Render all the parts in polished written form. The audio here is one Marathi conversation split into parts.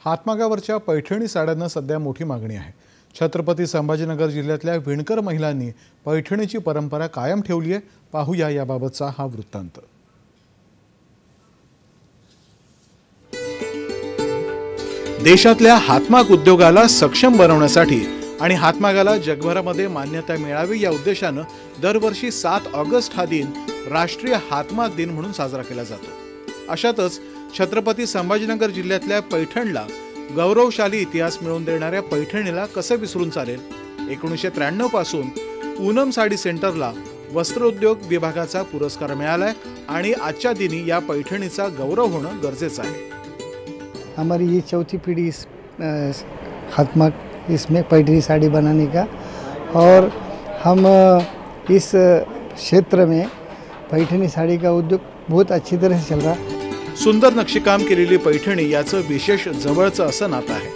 हातमागावरच्या पैठणी साड्यांना सध्या मोठी मागणी आहे। छत्रपती संभाजीनगर जिल्ह्यातल्या विणकर महिलांनी पैठणीची परंपरा कायम ठेवली आहे। पाहूया याबाबतचा हा वृत्तांत। देशातल्या हातमाग उद्योगाला सक्षम बनवण्यासाठी आणि हातमागाला जगभरामध्ये मान्यता मिळावी या उद्देशाने दरवर्षी 7 ऑगस्ट हा दिन राष्ट्रीय हातमाग दिन म्हणून साजरा केला जातो। अशातच छत्रपती संभाजीनगर जिल्ह्यातल्या पैठणला गौरवशाली इतिहास मिळवून देणाऱ्या पैठणीला कसं विसरून चालेल। 1993 पासून पूनम साडी सेंटरला वस्त्रोद्योग विभागाचा पुरस्कार मिळालाय आणि आजच्या दिनी या पैठणीचा गौरव होणं गरजेचं आहे। हमारी ये चौथी पीढ़ी इस हाथमाग इसमें पैठणी साड़ी बनाने का, और हम इस क्षेत्र में पैठणी साड़ी का उद्योग बहुत अच्छी तरह से चल रहा है। सुंदर नक्षीकाम केलेली पैठणी याचं विशेष जवळचं असं नातं आहे।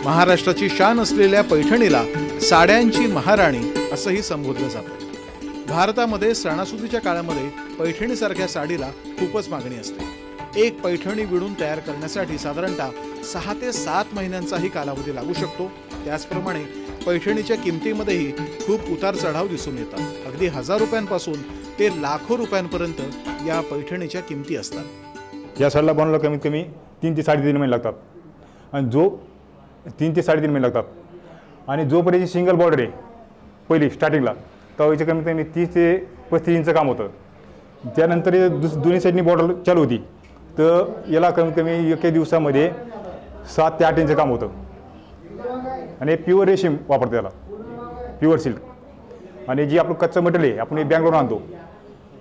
महाराष्ट्राची शान असलेल्या पैठणीला साड्यांची महाराणी असंही संबोधलं जातं। भारतामध्ये सणासुदीच्या काळामध्ये पैठणीसारख्या साडीला खूपच मागणी असते। एक पैठणी विणून तयार करण्यासाठी साधारणतः 6 ते 7 महिन्यांचाही कालावधी लागू शकतो। त्याचप्रमाणे पैठणीच्या किमतीमध्येही खूप उतार चढाव दिसून येतात। अगदी 1000 रुपयांपासून ते लाखो रुपयांपर्यंत या पैठणीच्या किमती असतात। या साडीला बनवायला कमीत कमी 3 ते 3.5 महिने लागतात आणि जो 3 ते 3.5 महिने लागतात आणि जोपर्यंत सिंगल बॉर्डर आहे पहिली स्टार्टिंगला तेव्हा कमीत कमी 30 ते 35 इंच काम होतं। त्यानंतर दोन्ही साईडनी बॉर्डर चालू होती तर याला कमीत कमी एका दिवसामध्ये 7 ते 8 इंच काम होतं आणि प्युअर रेशीम वापरतो त्याला, प्युअर सिल्क। आणि जी आपलं कच्चं मटेरियल आहे आपण बँगलोर आणतो,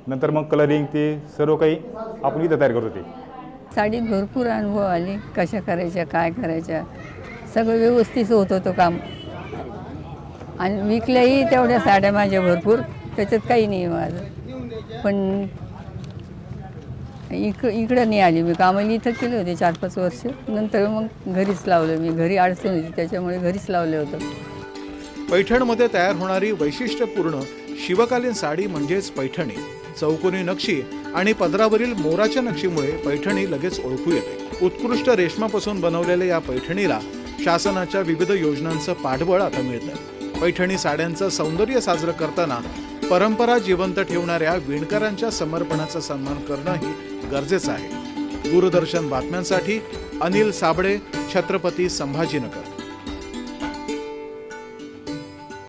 नंतर मग कलरिंग ते सर्व काही आपण इथं तयार करतो। ते साडीत भरपूर अनुभव आले, कशा करायच्या काय करायच्या सगळं व्यवस्थित होत होतं काम। आणि विकल्याही तेवढ्या साड्या माझ्या भरपूर, त्याच्यात काही नाही माझं। पण इकडं नाही आली मी, कामाला इथं केले होते 4-5 वर्ष, नंतर मग घरीच लावलं मी। घरी अडचण होती त्याच्यामुळे घरीच लावलं होतं। पैठणमध्ये तयार होणारी वैशिष्ट्यपूर्ण शिवकालीन साडी म्हणजेच पैठणी। चौकोनी नक्षी आणि पदरावरील मोराच्या नक्षीमुळे पैठणी लगेच ओळखू येते। उत्कृष्ट रेशमापासून बनवलेल्या या पैठणीला शासनाच्या विविध योजनांचं पाठबळ आता मिळतं। पैठणी साड्यांचं सौंदर्य साजरं करताना परंपरा जिवंत ठेवणाऱ्या विणकरांच्या समर्पणाचा सन्मान करणंही गरजेचं आहे। दूरदर्शन बातम्यांसाठी अनिल साबळे, छत्रपती संभाजीनगर।